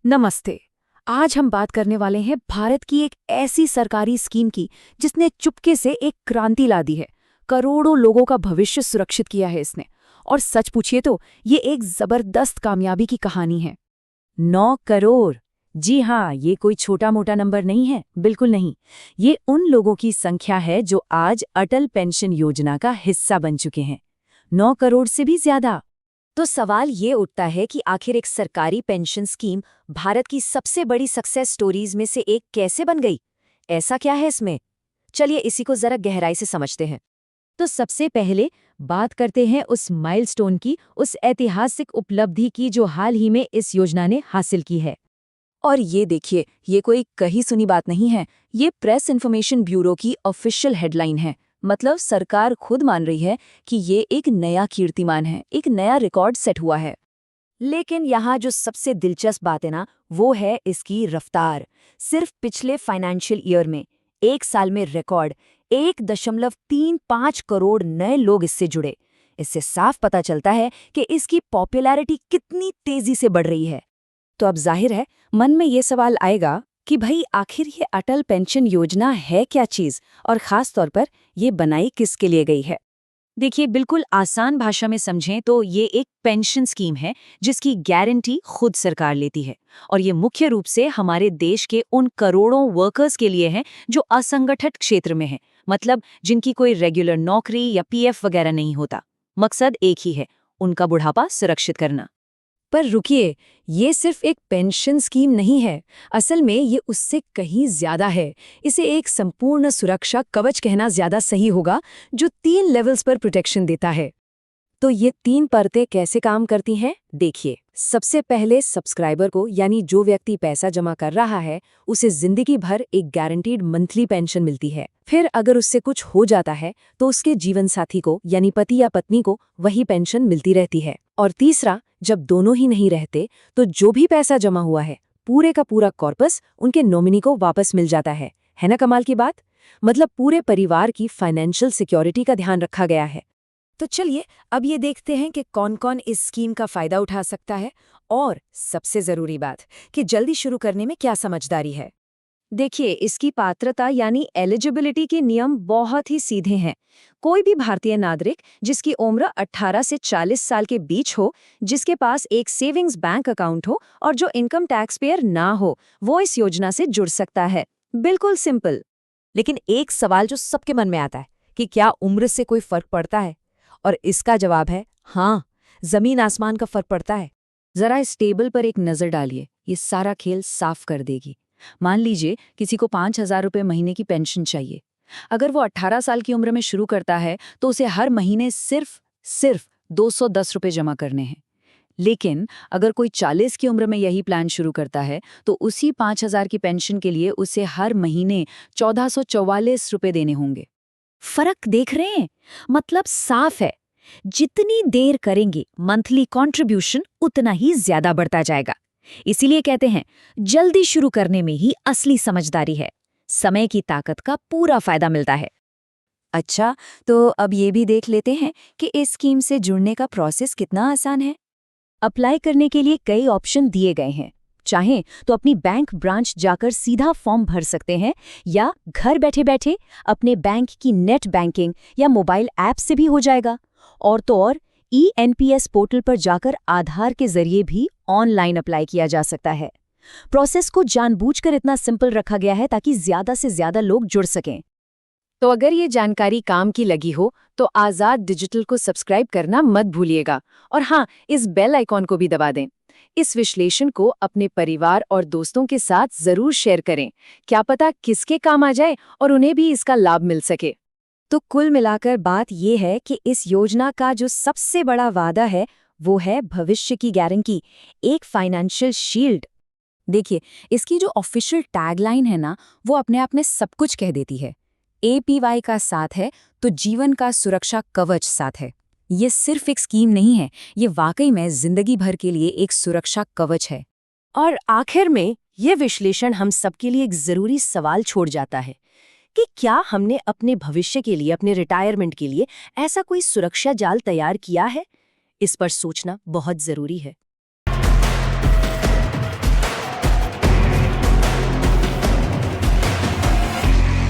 नमस्ते। आज हम बात करने वाले हैं भारत की एक ऐसी सरकारी स्कीम की जिसने चुपके से एक क्रांति ला दी है। करोड़ों लोगों का भविष्य सुरक्षित किया है इसने। और सच पूछिए तो ये एक जबरदस्त कामयाबी की कहानी है। 9 करोड़। जी हाँ, ये कोई छोटा मोटा नंबर नहीं है, बिल्कुल नहीं। ये उन लोगों की संख्या है जो आज अटल पेंशन योजना का हिस्सा बन चुके हैं। 9 करोड़ से भी ज्यादा। तो सवाल ये उठता है कि आखिर एक सरकारी पेंशन स्कीम भारत की सबसे बड़ी सक्सेस स्टोरीज में से एक कैसे बन गई? ऐसा क्या है इसमें? चलिए इसी को जरा गहराई से समझते हैं। तो सबसे पहले बात करते हैं उस माइलस्टोन की, उस ऐतिहासिक उपलब्धि की जो हाल ही में इस योजना ने हासिल की है। और ये देखिए, ये कोई कही सुनी बात नहीं है। ये प्रेस इन्फॉर्मेशन ब्यूरो की ऑफिशियल हेडलाइन है। मतलब सरकार खुद मान रही है कि ये एक नया कीर्तिमान है, एक नया रिकॉर्ड सेट हुआ है। लेकिन यहाँ जो सबसे दिलचस्प बात है ना, वो है इसकी रफ्तार। सिर्फ पिछले फाइनेंशियल ईयर में एक साल में रिकॉर्ड 1.35 करोड़ नए लोग इससे जुड़े। इससे साफ पता चलता है कि इसकी पॉपुलैरिटी कितनी तेजी से बढ़ रही है। तो अब जाहिर है मन में ये सवाल आएगा कि भाई आखिर ये अटल पेंशन योजना है क्या चीज, और खास तौर पर ये बनाई किसके लिए गई है। देखिए, बिल्कुल आसान भाषा में समझें तो ये एक पेंशन स्कीम है जिसकी गारंटी खुद सरकार लेती है। और ये मुख्य रूप से हमारे देश के उन करोड़ों वर्कर्स के लिए है जो असंगठित क्षेत्र में हैं, मतलब जिनकी कोई रेगुलर नौकरी या पीएफ वगैरह नहीं होता। मकसद एक ही है, उनका बुढ़ापा सुरक्षित करना। पर रुकिए, ये सिर्फ एक पेंशन स्कीम नहीं है। असल में ये उससे कहीं ज्यादा है। इसे एक संपूर्ण सुरक्षा कवच कहना ज्यादा सही होगा, जो 3 लेवल्स पर प्रोटेक्शन देता है। तो ये 3 परतें कैसे काम करती हैं? देखिए, सबसे पहले सब्सक्राइबर को, यानी जो व्यक्ति पैसा जमा कर रहा है, उसे जिंदगी भर एक गारंटीड मंथली पेंशन मिलती है। फिर अगर उससे कुछ हो जाता है तो उसके जीवन साथी को, यानी पति या पत्नी को, वही पेंशन मिलती रहती है। और तीसरा, जब दोनों ही नहीं रहते तो जो भी पैसा जमा हुआ है, पूरे का पूरा कॉर्पस उनके नॉमिनी को वापस मिल जाता है ना कमाल की बात? मतलब पूरे परिवार की फाइनेंशियल सिक्योरिटी का ध्यान रखा गया है। तो चलिए अब ये देखते हैं कि कौन कौन इस स्कीम का फायदा उठा सकता है, और सबसे जरूरी बात कि जल्दी शुरू करने में क्या समझदारी है। देखिए, इसकी पात्रता यानी एलिजिबिलिटी के नियम बहुत ही सीधे हैं। कोई भी भारतीय नागरिक जिसकी उम्र 18 से 40 साल के बीच हो, जिसके पास एक सेविंग्स बैंक अकाउंट हो और जो इनकम टैक्स पेयर ना हो, वो इस योजना से जुड़ सकता है। बिल्कुल सिंपल। लेकिन एक सवाल जो सबके मन में आता है कि क्या उम्र से कोई फर्क पड़ता है? और इसका जवाब है हाँ, जमीन आसमान का फर्क पड़ता है। जरा इस टेबल पर एक नजर डालिए, ये सारा खेल साफ कर देगी। मान लीजिए किसी को 5,000 रुपये महीने की पेंशन चाहिए। अगर वो 18 साल की उम्र में शुरू करता है तो उसे हर महीने सिर्फ 210 रुपये जमा करने हैं। लेकिन अगर कोई 40 की उम्र में यही प्लान शुरू करता है तो उसी 5,000 की पेंशन के लिए उसे हर महीने 1,444 रुपये देने होंगे। फर्क देख रहे हैं? मतलब साफ है, जितनी देर करेंगे मंथली कंट्रीब्यूशन उतना ही ज्यादा बढ़ता जाएगा। इसीलिए कहते हैं जल्दी शुरू करने में ही असली समझदारी है। समय की ताकत का पूरा फायदा मिलता है। अच्छा, तो अब ये भी देख लेते हैं कि इस स्कीम से जुड़ने का प्रोसेस कितना आसान है। अप्लाई करने के लिए कई ऑप्शन दिए गए हैं। चाहें तो अपनी बैंक ब्रांच जाकर सीधा फॉर्म भर सकते हैं, या घर बैठे बैठे अपने बैंक की नेट बैंकिंग या मोबाइल ऐप से भी हो जाएगा। और तो और ENPS पोर्टल पर जाकर आधार के जरिए भी ऑनलाइन अप्लाई किया जा सकता है। प्रोसेस को जानबूझकर इतना सिंपल रखा गया है ताकि ज्यादा से ज्यादा लोग जुड़ सकें। तो अगर ये जानकारी काम की लगी हो तो आज़ाद डिजिटल को सब्सक्राइब करना मत भूलिएगा। और हाँ, इस बेल आइकॉन को भी दबा दें। इस विश्लेषण को अपने परिवार और दोस्तों के साथ जरूर शेयर करें। क्या पता किसके काम आ जाए और उन्हें भी इसका लाभ मिल सके। तो कुल मिलाकर बात यह है कि इस योजना का जो सबसे बड़ा वादा है वो है भविष्य की गारंटी, एक फाइनेंशियल शील्ड। देखिए, इसकी जो ऑफिशियल टैगलाइन है ना, वो अपने आप में सब कुछ कह देती है। APY का साथ है तो जीवन का सुरक्षा कवच साथ है। ये सिर्फ एक स्कीम नहीं है, ये वाकई में जिंदगी भर के लिए एक सुरक्षा कवच है। और आखिर में ये विश्लेषण हम सबके लिए एक जरूरी सवाल छोड़ जाता है कि क्या हमने अपने भविष्य के लिए, अपने रिटायरमेंट के लिए ऐसा कोई सुरक्षा जाल तैयार किया है? इस पर सोचना बहुत जरूरी है।